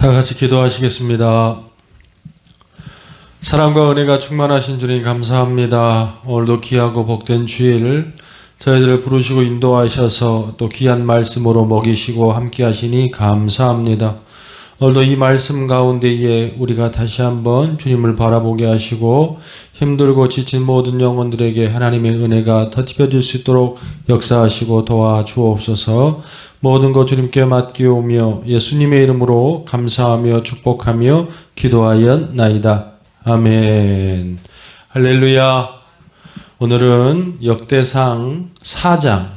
다 같이 기도하시겠습니다. 사랑과 은혜가 충만하신 주님 감사합니다. 오늘도 귀하고 복된 주일 저희들을 부르시고 인도하셔서 또 귀한 말씀으로 먹이시고 함께 하시니 감사합니다. 오늘도 이 말씀 가운데에 우리가 다시 한번 주님을 바라보게 하시고 힘들고 지친 모든 영혼들에게 하나님의 은혜가 덧입혀질 수 있도록 역사하시고 도와주옵소서. 모든 것 주님께 맡기오며 예수님의 이름으로 감사하며 축복하며 기도하였나이다. 아멘. 할렐루야. 오늘은 역대상 4장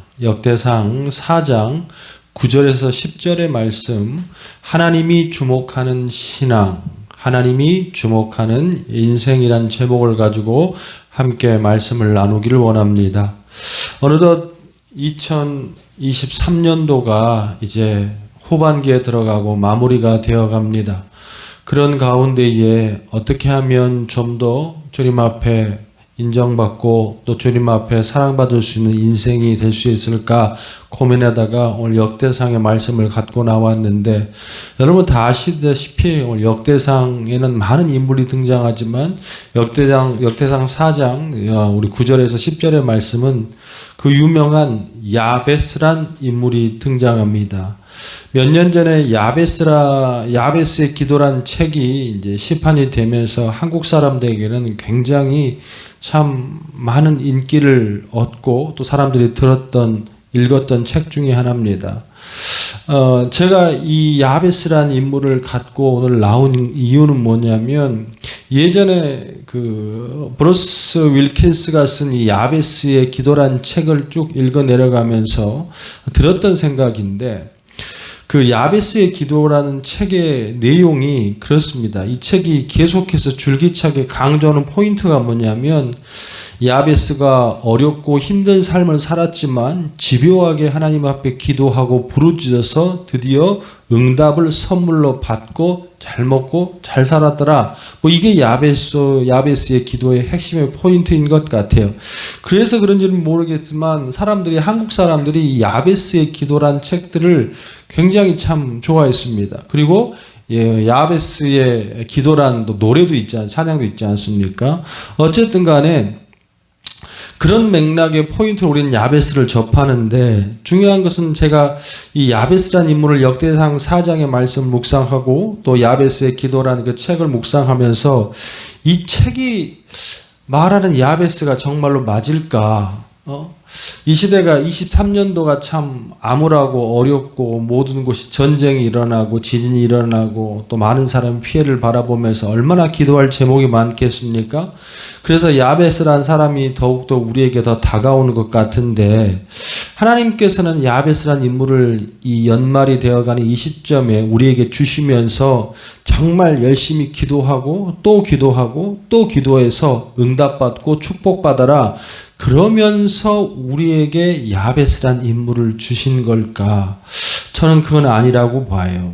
9절에서 10절의 말씀, 하나님이 주목하는 신앙, 하나님이 주목하는 인생이란 제목을 가지고 함께 말씀을 나누기를 원합니다. 어느덧 2023년도가 이제 후반기에 들어가고 마무리가 되어 갑니다. 그런 가운데에 어떻게 하면 좀 더 주님 앞에 인정받고 또 주님 앞에 사랑받을 수 있는 인생이 될 수 있을까 고민하다가 오늘 역대상의 말씀을 갖고 나왔는데, 여러분 다 아시다시피 오늘 역대상에는 많은 인물이 등장하지만 역대상 4장 우리 9절에서 10절의 말씀은 그 유명한 야베스란 인물이 등장합니다. 몇 년 전에 야베스의 기도란 책이 이제 시판이 되면서 한국 사람들에게는 굉장히 참 많은 인기를 얻고 또 사람들이 읽었던 책 중에 하나입니다. 제가 이 야베스란 인물을 갖고 오늘 나온 이유는 뭐냐면, 예전에 그 브루스 윌킨스가 쓴 이 야베스의 기도란 책을 쭉 읽어 내려가면서 들었던 생각인데, 그 야베스의 기도라는 책의 내용이 그렇습니다. 이 책이 계속해서 줄기차게 강조하는 포인트가 뭐냐면, 야베스가 어렵고 힘든 삶을 살았지만 집요하게 하나님 앞에 기도하고 부르짖어서 드디어 응답을 선물로 받고 잘 먹고 잘 살았더라. 이게 야베스의 기도의 핵심의 포인트인 것 같아요. 그래서 그런지는 모르겠지만 한국 사람들이 이 야베스의 기도란 책들을 굉장히 참 좋아했습니다. 그리고 야베스의 기도란 노래도 찬양도 있지 않습니까? 어쨌든 간에 그런 맥락의 포인트로 우리는 야베스를 접하는데, 중요한 것은 제가 이 야베스란 인물을 역대상 4장의 말씀 묵상하고 또 야베스의 기도라는 그 책을 묵상하면서 이 책이 말하는 야베스가 정말로 맞을까? 이 시대가 23년도가 참 암울하고 어렵고 모든 곳이 전쟁이 일어나고 지진이 일어나고 또 많은 사람이 피해를 바라보면서 얼마나 기도할 제목이 많겠습니까? 그래서 야베스란 사람이 더욱더 우리에게 더 다가오는 것 같은데, 하나님께서는 야베스란 인물을 이 연말이 되어가는 이 시점에 우리에게 주시면서 정말 열심히 기도하고 또 기도해서 응답받고 축복받아라, 그러면서 우리에게 야베스란 인물을 주신 걸까? 저는 그건 아니라고 봐요.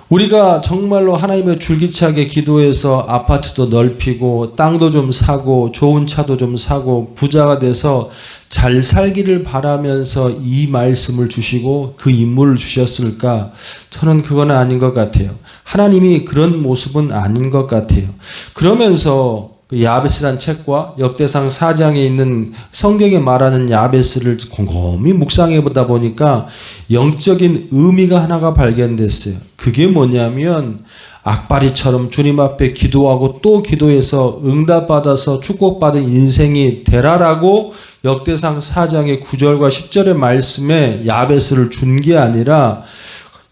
우리가 정말로 하나님의 줄기차게 기도해서 아파트도 넓히고 땅도 좀 사고 좋은 차도 좀 사고 부자가 돼서 잘 살기를 바라면서 이 말씀을 주시고 그 인물을 주셨을까? 저는 그건 아닌 것 같아요. 하나님이 그런 모습은 아닌 것 같아요. 그러면서 그 야베스란 책과 역대상 4장에 있는 성경에 말하는 야베스를 곰곰이 묵상해 보다 보니까 영적인 의미가 하나가 발견됐어요. 그게 뭐냐면, 악바리처럼 주님 앞에 기도하고 또 기도해서 응답받아서 축복받은 인생이 되라라고 역대상 4장의 9절과 10절의 말씀에 야베스를 준 게 아니라,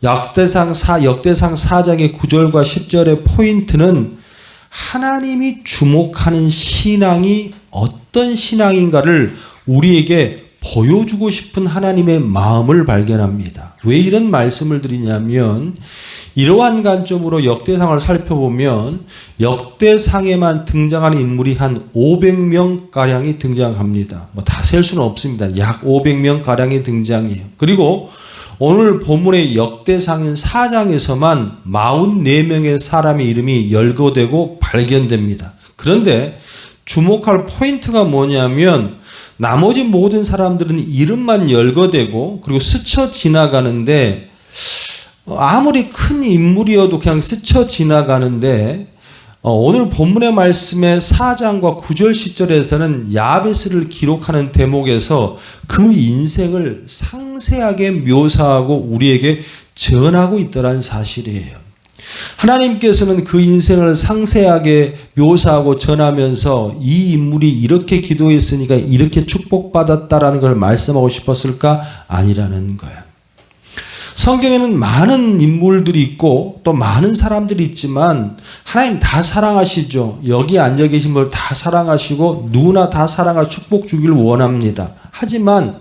역대상 4장의 9절과 10절의 포인트는 하나님이 주목하는 신앙이 어떤 신앙인가를 우리에게 보여주고 싶은 하나님의 마음을 발견합니다. 왜 이런 말씀을 드리냐면, 이러한 관점으로 역대상을 살펴보면 역대상에만 등장하는 인물이 한 500명가량이 등장합니다. 다 셀 수는 없습니다. 약 500명가량이 등장해요. 그리고 오늘 본문의 역대상인 4장에서만 44명의 사람의 이름이 열거되고 발견됩니다. 그런데 주목할 포인트가 뭐냐면, 나머지 모든 사람들은 이름만 열거되고 그리고 스쳐 지나가는데 아무리 큰 인물이어도 그냥 스쳐 지나가는데 오늘 본문의 말씀의 4장과 9절 10절에서는 야베스를 기록하는 대목에서 그 인생을 상세하게 묘사하고 우리에게 전하고 있더란 사실이에요. 하나님께서는 그 인생을 상세하게 묘사하고 전하면서 이 인물이 이렇게 기도했으니까 이렇게 축복받았다라는 걸 말씀하고 싶었을까? 아니라는 거야. 성경에는 많은 인물들이 있고 또 많은 사람들이 있지만 하나님 다 사랑하시죠. 여기 앉아 계신 걸 다 사랑하시고 누구나 다 사랑하고 축복 주기를 원합니다. 하지만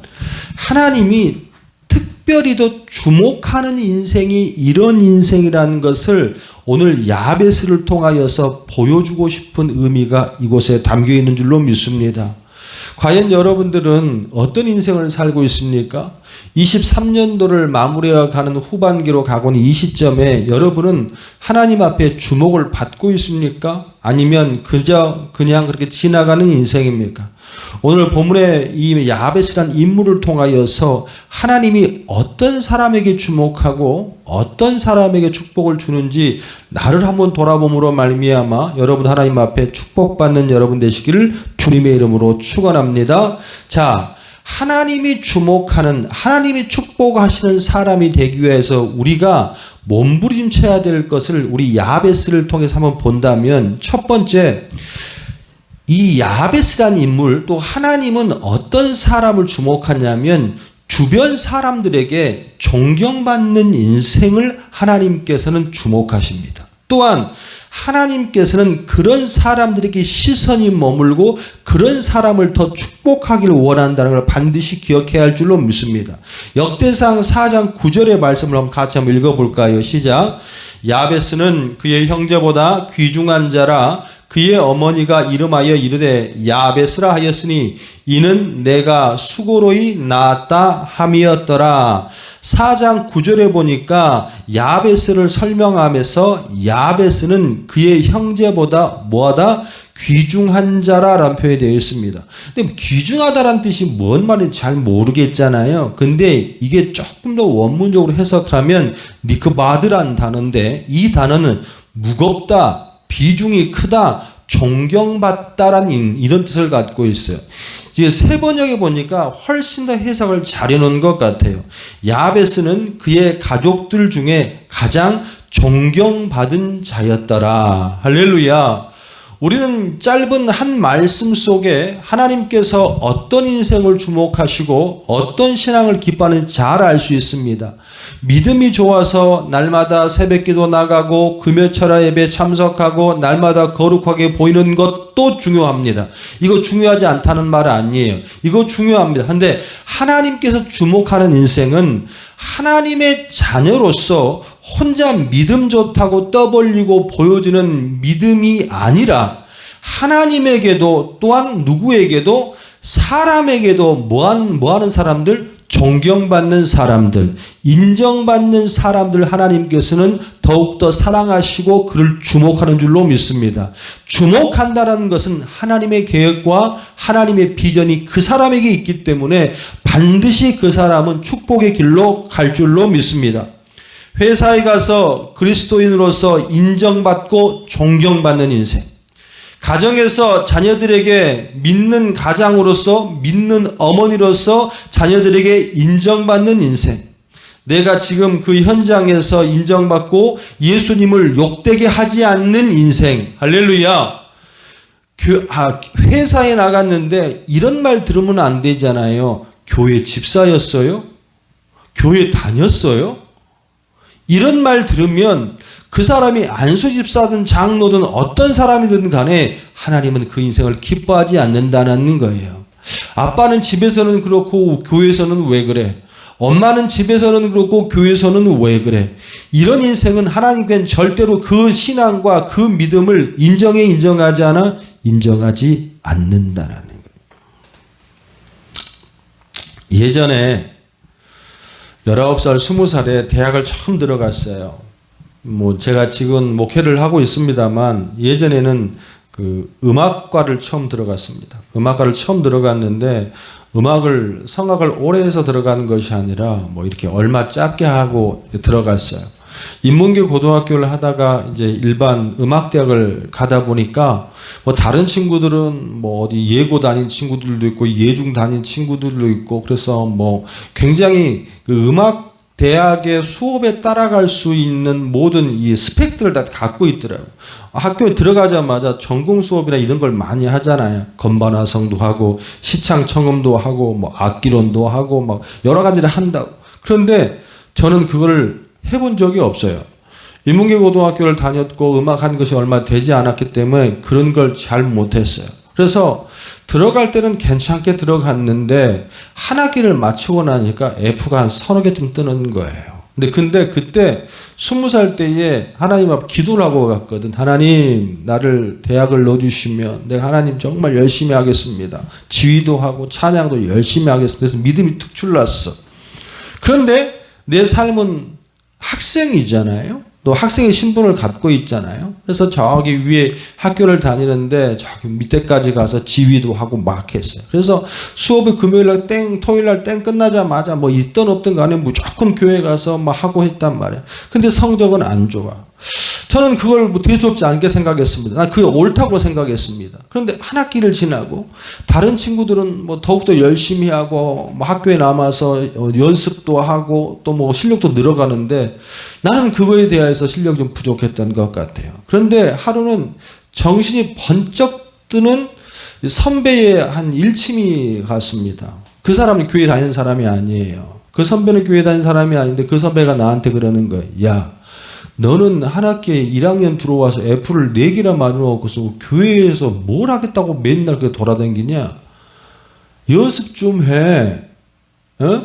하나님이 특별히도 주목하는 인생이 이런 인생이라는 것을 오늘 야베스를 통하여서 보여주고 싶은 의미가 이곳에 담겨 있는 줄로 믿습니다. 과연 여러분들은 어떤 인생을 살고 있습니까? 23년도를 마무리해 가는 후반기로 가고 있는 이 시점에 여러분은 하나님 앞에 주목을 받고 있습니까? 아니면 그냥 그렇게 지나가는 인생입니까? 오늘 본문의 이 야베스란 인물을 통하여서 하나님이 어떤 사람에게 주목하고 어떤 사람에게 축복을 주는지 나를 한번 돌아봄으로 말미암아 여러분 하나님 앞에 축복받는 여러분 되시기를 주님의 이름으로 축원합니다. 자, 하나님이 주목하는 하나님이 축복하시는 사람이 되기 위해서 우리가 몸부림쳐야 될 것을 우리 야베스를 통해서 한번 본다면 첫 번째, 이 야베스란 인물 또 하나님은 어떤 사람을 주목하냐면 주변 사람들에게 존경받는 인생을 하나님께서는 주목하십니다. 또한 하나님께서는 그런 사람들에게 시선이 머물고 그런 사람을 더 축복하기를 원한다는 걸 반드시 기억해야 할 줄로 믿습니다. 역대상 4장 9절의 말씀을 같이 한번 읽어볼까요? 시작. 야베스는 그의 형제보다 귀중한 자라 그의 어머니가 이름하여 이르되 야베스라 하였으니 이는 내가 수고로이 낳았다 함이었더라. 4장 9절에 보니까 야베스를 설명하면서 야베스는 그의 형제보다 뭐하다? 귀중한 자라라는 표현이 되어 있습니다. 근데 귀중하다라는 뜻이 뭔 말인지 잘 모르겠잖아요. 근데 이게 조금 더 원문적으로 해석하면 니크바드라는 단어인데 이 단어는 무겁다, 비중이 크다, 존경받다라는 이런 뜻을 갖고 있어요. 이제 세 번역에 보니까 훨씬 더 해석을 잘 해놓은 것 같아요. 야베스는 그의 가족들 중에 가장 존경받은 자였더라. 할렐루야. 우리는 짧은 한 말씀 속에 하나님께서 어떤 인생을 주목하시고 어떤 신앙을 기뻐하는지 잘 알 수 있습니다. 믿음이 좋아서 날마다 새벽기도 나가고 금요철야 예배 참석하고 날마다 거룩하게 보이는 것도 중요합니다. 이거 중요하지 않다는 말 아니에요. 이거 중요합니다. 근데 하나님께서 주목하는 인생은 하나님의 자녀로서 혼자 믿음 좋다고 떠벌리고 보여지는 믿음이 아니라 하나님에게도 또한 누구에게도 사람에게도 뭐하는 사람들? 존경받는 사람들, 인정받는 사람들 하나님께서는 더욱더 사랑하시고 그를 주목하는 줄로 믿습니다. 주목한다는 것은 하나님의 계획과 하나님의 비전이 그 사람에게 있기 때문에 반드시 그 사람은 축복의 길로 갈 줄로 믿습니다. 회사에 가서 그리스도인으로서 인정받고 존경받는 인생, 가정에서 자녀들에게 믿는 가장으로서 믿는 어머니로서 자녀들에게 인정받는 인생, 내가 지금 그 현장에서 인정받고 예수님을 욕되게 하지 않는 인생. 할렐루야. 회사에 나갔는데 이런 말 들으면 안 되잖아요. 교회 집사였어요? 교회 다녔어요? 이런 말 들으면 그 사람이 안수집사든 장로든 어떤 사람이든 간에 하나님은 그 인생을 기뻐하지 않는다는 거예요. 아빠는 집에서는 그렇고 교회에서는 왜 그래? 엄마는 집에서는 그렇고 교회에서는 왜 그래? 이런 인생은 하나님께는 절대로 그 신앙과 그 믿음을 인정하지 않아? 인정하지 않는다는 거예요. 예전에 19살, 20살에 대학을 처음 들어갔어요. 제가 지금 목회를 하고 있습니다만 예전에는 그 음악과를 처음 들어갔습니다. 음악과를 처음 들어갔는데 성악을 오래 해서 들어가는 것이 아니라 이렇게 얼마 짧게 하고 들어갔어요. 인문계 고등학교를 하다가 이제 일반 음악대학을 가다 보니까 뭐 다른 친구들은 뭐 어디 예고 다닌 친구들도 있고 예중 다닌 친구들도 있고 그래서 뭐 굉장히 그 음악 대학의 수업에 따라갈 수 있는 모든 이 스펙들을 다 갖고 있더라고요. 학교에 들어가자마자 전공 수업이나 이런 걸 많이 하잖아요. 건반화성도 하고 시창 청음도 하고 뭐 악기론도 하고 막 여러 가지를 한다고. 그런데 저는 그걸 해본 적이 없어요. 인문계 고등학교를 다녔고 음악한 것이 얼마 되지 않았기 때문에 그런 걸 잘 못했어요. 그래서 들어갈 때는 괜찮게 들어갔는데 한 학기를 마치고 나니까 F가 한 서너 개쯤 뜨는 거예요. 근데 그때 20살 때에 하나님 앞 기도를 하고 갔거든. 하나님 나를 대학을 넣어주시면 내가 하나님 정말 열심히 하겠습니다. 지휘도 하고 찬양도 열심히 하겠습니다. 그래서 믿음이 툭 출났어. 그런데 내 삶은 학생이잖아요. 또 학생의 신분을 갖고 있잖아요. 그래서 저기 위에 학교를 다니는데 저기 밑에까지 가서 지휘도 하고 막 했어요. 그래서 수업이 금요일날 땡, 토요일날 땡 끝나자마자 뭐 있든 없든 간에 무조건 교회 가서 막 하고 했단 말이에요. 근데 성적은 안 좋아. 저는 그걸 뭐 대수롭지 않게 생각했습니다. 난 그게 옳다고 생각했습니다. 그런데 한 학기를 지나고 다른 친구들은 뭐 더욱더 열심히 하고 뭐 학교에 남아서 연습도 하고 또 뭐 실력도 늘어가는데 나는 그거에 대해서 실력이 좀 부족했던 것 같아요. 그런데 하루는 정신이 번쩍 뜨는 선배의 한 일침이 갔습니다. 그 사람은 교회 다니는 사람이 아니에요. 그 선배는 교회 다니는 사람이 아닌데 그 선배가 나한테 그러는 거예요. 야, 너는 한 학기에 1학년 들어와서 F를 4개나 맞아놓고서 교회에서 뭘 하겠다고 맨날 그렇게 돌아다니냐? 연습 좀 해. 어?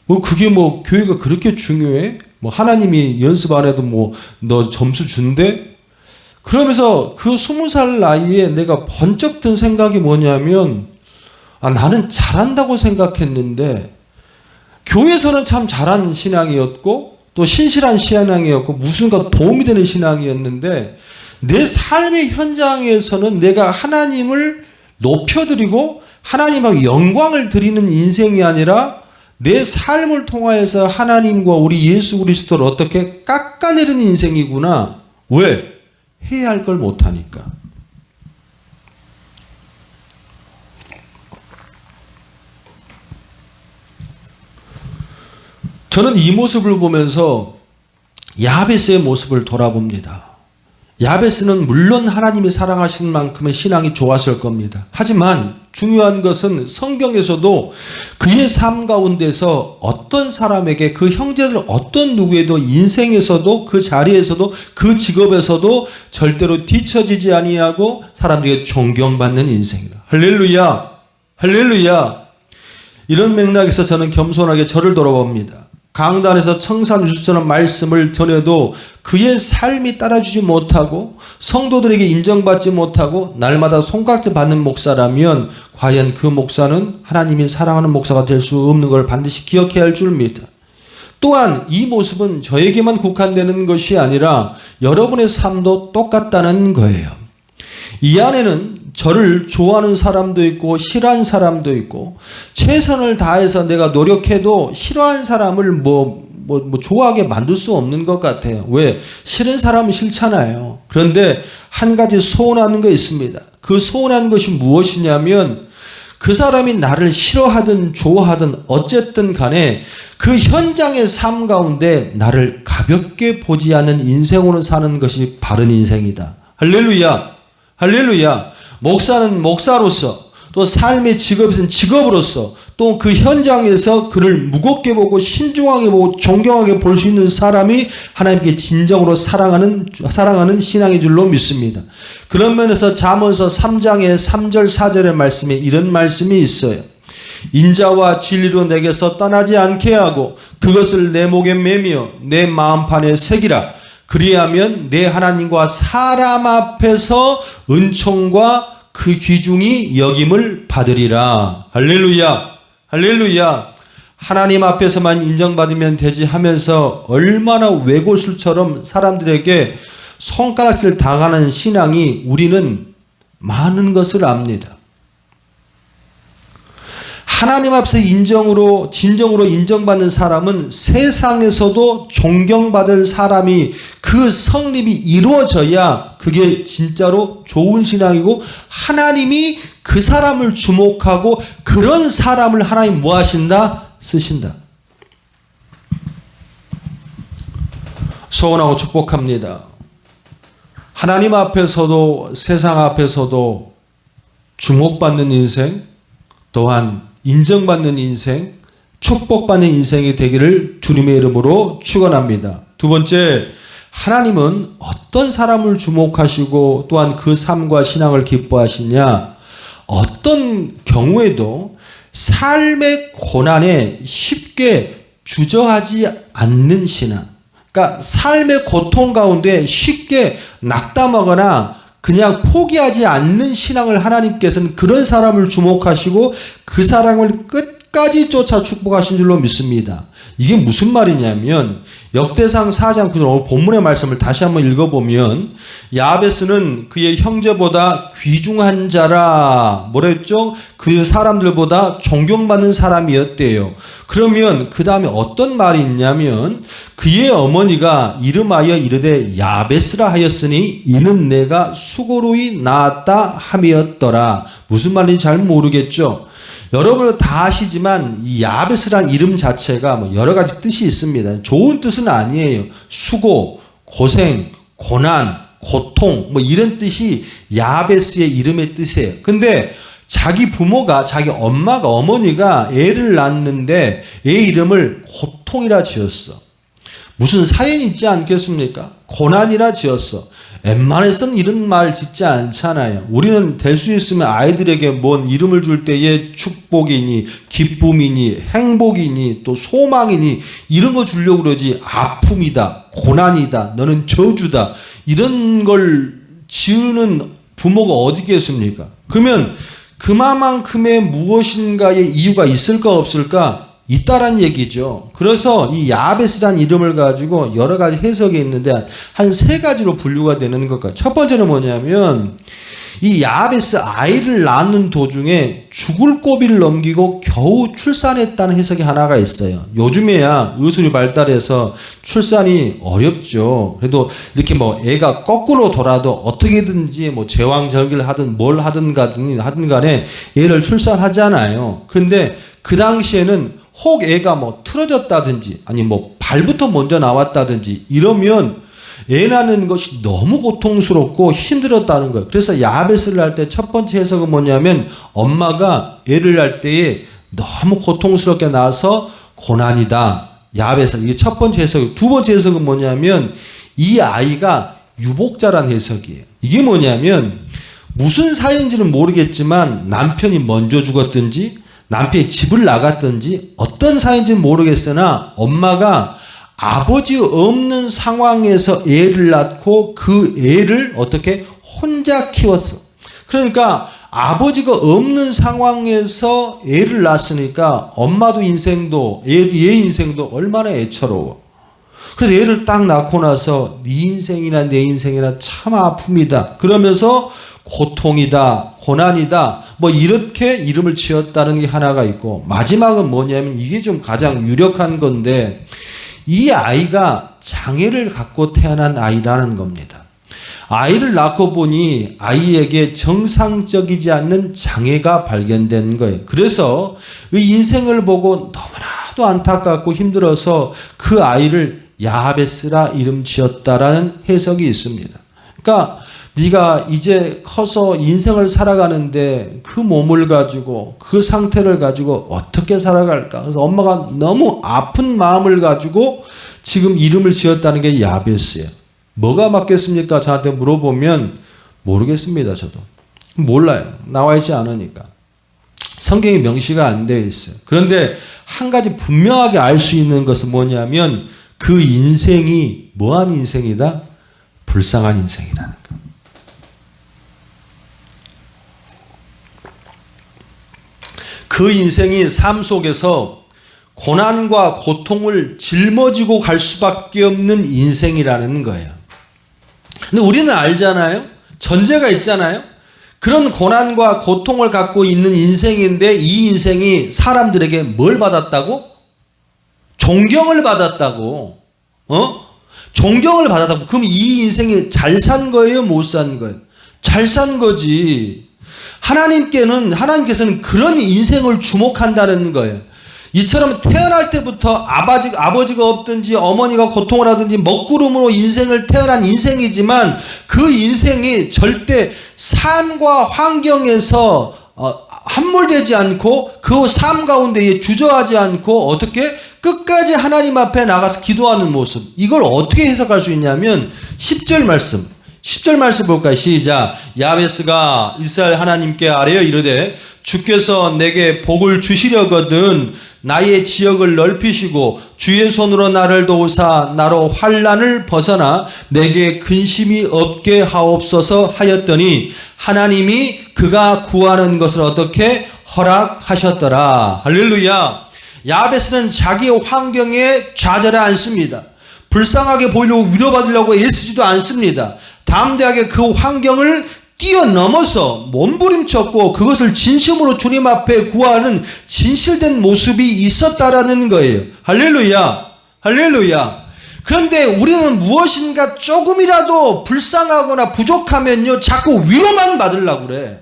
뭐 그게 뭐 교회가 그렇게 중요해? 뭐 하나님이 연습 안 해도 뭐 너 점수 준대? 그러면서 그 20살 나이에 내가 번쩍 든 생각이 뭐냐면 나는 잘한다고 생각했는데 교회에서는 참 잘하는 신앙이었고 또 신실한 신앙이었고 무슨가 도움이 되는 신앙이었는데 내 삶의 현장에서는 내가 하나님을 높여드리고 하나님하고 영광을 드리는 인생이 아니라 내 삶을 통하여서 하나님과 우리 예수 그리스도를 어떻게 깎아내리는 인생이구나. 왜? 해야 할 걸 못하니까. 저는 이 모습을 보면서 야베스의 모습을 돌아봅니다. 야베스는 물론 하나님이 사랑하시는 만큼의 신앙이 좋았을 겁니다. 하지만 중요한 것은 성경에서도 그의 삶 가운데서 어떤 사람에게 그 형제들 어떤 누구에도 인생에서도 그 자리에서도 그 직업에서도 절대로 뒤처지지 아니하고 사람들에게 존경받는 인생이다. 할렐루야! 할렐루야! 이런 맥락에서 저는 겸손하게 저를 돌아봅니다. 강단에서 청산유수처럼 말씀을 전해도 그의 삶이 따라주지 못하고 성도들에게 인정받지 못하고 날마다 손깍지 받는 목사라면 과연 그 목사는 하나님이 사랑하는 목사가 될 수 없는 걸 반드시 기억해야 할 줄입니다. 또한 이 모습은 저에게만 국한되는 것이 아니라 여러분의 삶도 똑같다는 거예요. 이 안에는 저를 좋아하는 사람도 있고 싫어하는 사람도 있고 최선을 다해서 내가 노력해도 싫어하는 사람을 좋아하게 만들 수 없는 것 같아요. 왜? 싫은 사람은 싫잖아요. 그런데 한 가지 소원하는 거 있습니다. 그 소원하는 것이 무엇이냐면 그 사람이 나를 싫어하든 좋아하든 어쨌든 간에 그 현장의 삶 가운데 나를 가볍게 보지 않는 인생으로 사는 것이 바른 인생이다. 할렐루야! 할렐루야! 목사는 목사로서 또 삶의 직업에서는 직업으로서 또 그 현장에서 그를 무겁게 보고 신중하게 보고 존경하게 볼 수 있는 사람이 하나님께 진정으로 사랑하는 신앙의 줄로 믿습니다. 그런 면에서 잠언서 3장의 3절 4절의 말씀에 이런 말씀이 있어요. 인자와 진리로 내게서 떠나지 않게 하고 그것을 내 목에 매며 내 마음판에 새기라. 그리하면 내 하나님과 사람 앞에서 은총과 그 귀중히 여김을 받으리라. 할렐루야. 할렐루야. 하나님 앞에서만 인정받으면 되지 하면서 얼마나 외골술처럼 사람들에게 손가락질 당하는 신앙이 우리는 많은 것을 압니다. 하나님 앞에서 진정으로 인정받는 사람은 세상에서도 존경받을 사람이 그 성립이 이루어져야 그게 진짜로 좋은 신앙이고 하나님이 그 사람을 주목하고 그런 사람을 하나님 뭐 하신다? 쓰신다. 소원하고 축복합니다. 하나님 앞에서도 세상 앞에서도 주목받는 인생, 또한 인정받는 인생, 축복받는 인생이 되기를 주님의 이름으로 축원합니다. 두 번째, 하나님은 어떤 사람을 주목하시고 또한 그 삶과 신앙을 기뻐하시냐? 어떤 경우에도 삶의 고난에 쉽게 주저하지 않는 신앙. 그러니까 삶의 고통 가운데 쉽게 낙담하거나 그냥 포기하지 않는 신앙을 하나님께서는 그런 사람을 주목하시고 그 사람을 끝까지 쫓아 축복하신 줄로 믿습니다. 이게 무슨 말이냐면 역대상 4장 9절 오늘 본문의 말씀을 다시 한번 읽어보면 야베스는 그의 형제보다 귀중한 자라 뭐라 했죠? 그 사람들보다 존경받는 사람이었대요. 그러면 그 다음에 어떤 말이 있냐면 그의 어머니가 이름하여 이르되 야베스라 하였으니 이는 내가 수고로이 낳았다 함이었더라. 무슨 말인지 잘 모르겠죠. 여러분은 다 아시지만 이 야베스란 이름 자체가 뭐 여러 가지 뜻이 있습니다. 좋은 뜻은 아니에요. 수고, 고생, 고난, 고통 뭐 이런 뜻이 야베스의 이름의 뜻이에요. 근데 자기 부모가 자기 어머니가 애를 낳았는데 애 이름을 고통이라 지었어. 무슨 사연이 있지 않겠습니까? 고난이라 지었어. 웬만해서는 이런 말 짓지 않잖아요. 우리는 될 수 있으면 아이들에게 뭔 이름을 줄 때에 축복이니 기쁨이니 행복이니 또 소망이니 이런 거 주려고 그러지 아픔이다 고난이다 너는 저주다 이런 걸 지으는 부모가 어디 있겠습니까? 그러면 그만큼의 무엇인가의 이유가 있을까 없을까? 있다란 얘기죠. 그래서 이 야베스란 이름을 가지고 여러 가지 해석이 있는데 한 세 가지로 분류가 되는 것 같아요. 첫 번째는 뭐냐면 이 야베스 아이를 낳는 도중에 죽을 고비를 넘기고 겨우 출산했다는 해석이 하나가 있어요. 요즘에야 의술이 발달해서 출산이 어렵죠. 그래도 이렇게 뭐 애가 거꾸로 돌아도 어떻게든지 뭐 제왕절개를 하든 뭘 하든 간에 애를 출산하잖아요. 그런데 그 당시에는 혹 애가 뭐 틀어졌다든지 아니 뭐 발부터 먼저 나왔다든지 이러면 애 낳는 것이 너무 고통스럽고 힘들었다는 거예요. 그래서 야베스를 낳을 때 첫 번째 해석은 뭐냐면 엄마가 애를 낳을 때에 너무 고통스럽게 낳아서 고난이다. 야베스 이게 첫 번째 해석. 두 번째 해석은 뭐냐면 이 아이가 유복자란 해석이에요. 이게 뭐냐면 무슨 사연인지는 모르겠지만 남편이 먼저 죽었든지 남편이 집을 나갔든지 어떤 사연인지는 모르겠으나 엄마가 아버지 없는 상황에서 애를 낳고 그 애를 어떻게 혼자 키웠어. 그러니까 아버지가 없는 상황에서 애를 낳았으니까 엄마도 인생도 얘 인생도 얼마나 애처로워. 그래서 애를 딱 낳고 나서 네 인생이나 내 인생이나 참 아픕니다. 그러면서 고통이다, 고난이다, 뭐 이렇게 이름을 지었다는 게 하나가 있고 마지막은 뭐냐면 이게 좀 가장 유력한 건데 이 아이가 장애를 갖고 태어난 아이라는 겁니다. 아이를 낳고 보니 아이에게 정상적이지 않는 장애가 발견된 거예요. 그래서 이 인생을 보고 너무나도 안타깝고 힘들어서 그 아이를 야베스라 이름 지었다라는 해석이 있습니다. 그러니까 네가 이제 커서 인생을 살아가는데 그 몸을 가지고 그 상태를 가지고 어떻게 살아갈까? 그래서 엄마가 너무 아픈 마음을 가지고 지금 이름을 지었다는 게 야베스예요. 뭐가 맞겠습니까? 저한테 물어보면 모르겠습니다. 저도 몰라요. 나와 있지 않으니까. 성경에 명시가 안 되어 있어요. 그런데 한 가지 분명하게 알 수 있는 것은 뭐냐면 그 인생이 뭐한 인생이다? 불쌍한 인생이라는 거. 그 인생이 삶 속에서 고난과 고통을 짊어지고 갈 수밖에 없는 인생이라는 거예요. 근데 우리는 알잖아요. 전제가 있잖아요. 그런 고난과 고통을 갖고 있는 인생인데 이 인생이 사람들에게 뭘 받았다고? 존경을 받았다고. 존경을 받았다고. 그럼 이 인생이 잘 산 거예요? 못 산 거예요? 잘 산 거지. 하나님께서는 그런 인생을 주목한다는 거예요. 이처럼 태어날 때부터 아버지가 없든지 어머니가 고통을 하든지 먹구름으로 인생을 태어난 인생이지만 그 인생이 절대 삶과 환경에서 함몰되지 않고 그 삶 가운데 주저하지 않고 어떻게 끝까지 하나님 앞에 나가서 기도하는 모습, 이걸 어떻게 해석할 수 있냐면 10절 말씀 볼까요? 시작. 야베스가 이스라엘 하나님께 아뢰어 이르되 주께서 내게 복을 주시려거든 나의 지역을 넓히시고 주의 손으로 나를 도우사 나로 환난을 벗어나 내게 근심이 없게 하옵소서 하였더니 하나님이 그가 구하는 것을 어떻게 허락하셨더라. 할렐루야. 야베스는 자기의 환경에 좌절하지 않습니다. 불쌍하게 보이려고 위로받으려고 애쓰지도 않습니다. 담대하게 그 환경을 뛰어넘어서 몸부림쳤고 그것을 진심으로 주님 앞에 구하는 진실된 모습이 있었다라는 거예요. 할렐루야. 할렐루야. 그런데 우리는 무엇인가 조금이라도 불쌍하거나 부족하면요 자꾸 위로만 받으려고 그래.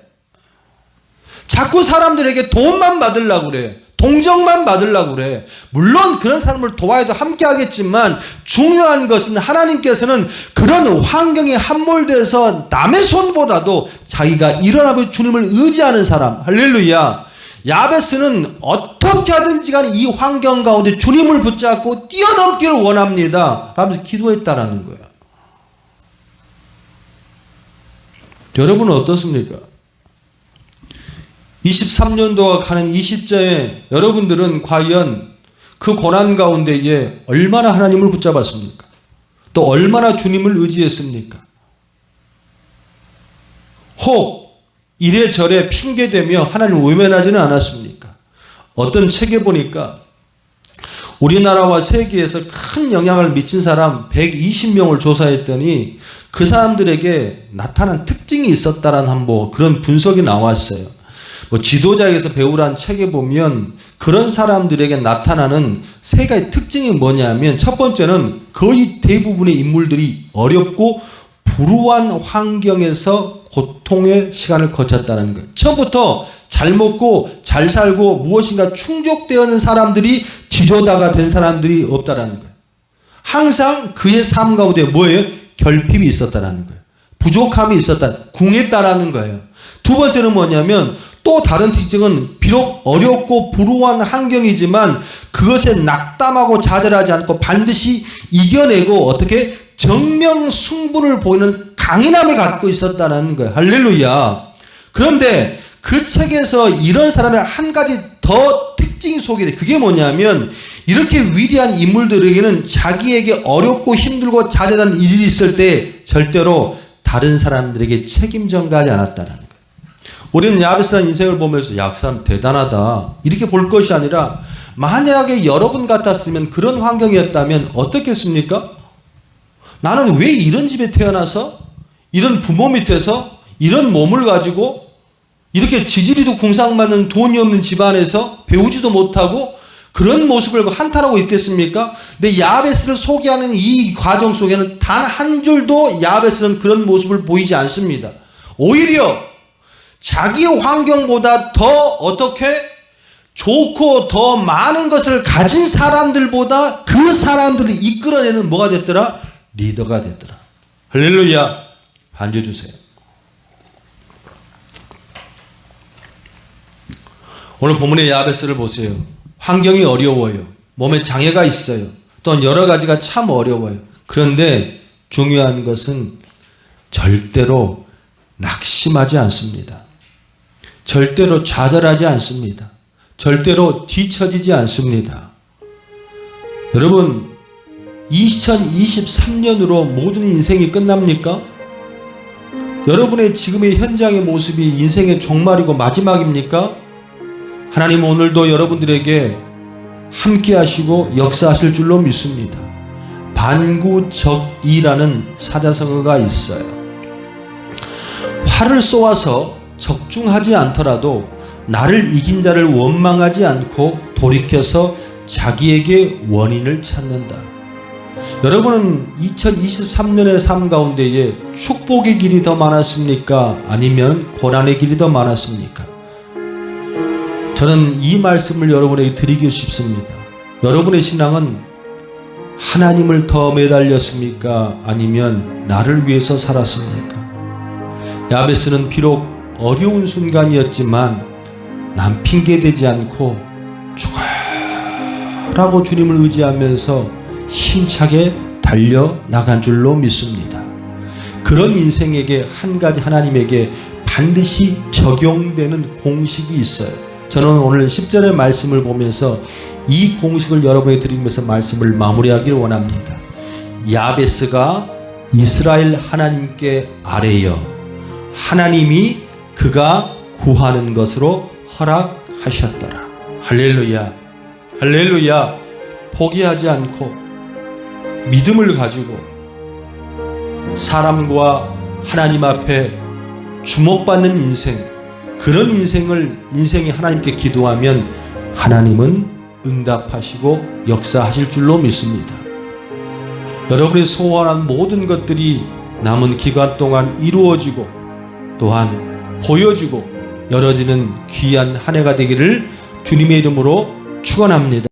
자꾸 사람들에게 도움만 받으려고 그래. 동정만 받으려고 그래. 물론 그런 사람을 도와야도 함께 하겠지만 중요한 것은 하나님께서는 그런 환경에 함몰돼서 남의 손보다도 자기가 일어나며 주님을 의지하는 사람. 할렐루야. 야베스는 어떻게 하든지 간에 이 환경 가운데 주님을 붙잡고 뛰어넘기를 원합니다 라면서 기도했다라는 거야. 여러분은 어떻습니까? 23년도가 가는 이 시점에 여러분들은 과연 그 고난 가운데에 얼마나 하나님을 붙잡았습니까? 또 얼마나 주님을 의지했습니까? 혹 이래저래 핑계대며 하나님을 외면하지는 않았습니까? 어떤 책에 보니까 우리나라와 세계에서 큰 영향을 미친 사람 120명을 조사했더니 그 사람들에게 나타난 특징이 있었다라는 그런 분석이 나왔어요. 지도자에게서 배우라는 책에 보면 그런 사람들에게 나타나는 세 가지 특징이 뭐냐면 첫 번째는 거의 대부분의 인물들이 어렵고 불우한 환경에서 고통의 시간을 거쳤다는 거예요. 처음부터 잘 먹고 잘 살고 무엇인가 충족되어 있는 사람들이 지도자가 된 사람들이 없다라는 거예요. 항상 그의 삶 가운데 뭐예요? 결핍이 있었다라는 거예요. 부족함이 있었다, 궁했다라는 거예요. 두 번째는 뭐냐면 또 다른 특징은 비록 어렵고 불우한 환경이지만 그것에 낙담하고 좌절하지 않고 반드시 이겨내고 어떻게 정명승부를 보이는 강인함을 갖고 있었다는 거예요. 할렐루야. 그런데 그 책에서 이런 사람의 한 가지 더 특징이 소개돼. 그게 뭐냐면 이렇게 위대한 인물들에게는 자기에게 어렵고 힘들고 좌절한 일이 있을 때 절대로 다른 사람들에게 책임 전가하지 않았다는 거예요. 우리는 야베스라는 인생을 보면서 야, 그 사람 대단하다 이렇게 볼 것이 아니라 만약에 여러분 같았으면 그런 환경이었다면 어떻겠습니까? 나는 왜 이런 집에 태어나서 이런 부모 밑에서 이런 몸을 가지고 이렇게 지지리도 궁상맞는 돈이 없는 집안에서 배우지도 못하고 그런 모습을 한탄하고 있겠습니까? 근데 야베스를 소개하는 이 과정 속에는 단 한 줄도 야베스는 그런 모습을 보이지 않습니다. 오히려 자기의 환경보다 더 어떻게 좋고 더 많은 것을 가진 사람들보다 그 사람들을 이끌어내는 뭐가 됐더라? 리더가 됐더라. 할렐루야. 반주 주세요. 오늘 본문의 야베스를 보세요. 환경이 어려워요. 몸에 장애가 있어요. 또 여러 가지가 참 어려워요. 그런데 중요한 것은 절대로 낙심하지 않습니다. 절대로 좌절하지 않습니다. 절대로 뒤처지지 않습니다. 여러분, 2023년으로 모든 인생이 끝납니까? 여러분의 지금의 현장의 모습이 인생의 종말이고 마지막입니까? 하나님 오늘도 여러분들에게 함께 하시고 역사하실 줄로 믿습니다. 반구적이라는 사자성어가 있어요. 활을 쏘아서 적중하지 않더라도 나를 이긴 자를 원망하지 않고 돌이켜서 자기에게 원인을 찾는다. 여러분은 2023년의 삶 가운데에 축복의 길이 더 많았습니까? 아니면 고난의 길이 더 많았습니까? 저는 이 말씀을 여러분에게 드리고 싶습니다. 여러분의 신앙은 하나님을 더 매달렸습니까? 아니면 나를 위해서 살았습니까? 야베스는 비록 어려운 순간이었지만 난 핑계대지 않고 죽어라고 주님을 의지하면서 힘차게 달려나간 줄로 믿습니다. 그런 인생에게 한 가지 하나님에게 반드시 적용되는 공식이 있어요. 저는 오늘 10절의 말씀을 보면서 이 공식을 여러분에게 드리면서 말씀을 마무리하기를 원합니다. 야베스가 이스라엘 하나님께 아뢰어 하나님이 그가 구하는 것으로 허락하셨더라. 할렐루야, 할렐루야. 포기하지 않고 믿음을 가지고 사람과 하나님 앞에 주목받는 인생, 그런 인생이 하나님께 기도하면 하나님은 응답하시고 역사하실 줄로 믿습니다. 여러분이 소원한 모든 것들이 남은 기간 동안 이루어지고 또한 보여지고 열어지는 귀한 한 해가 되기를 주님의 이름으로 축원합니다.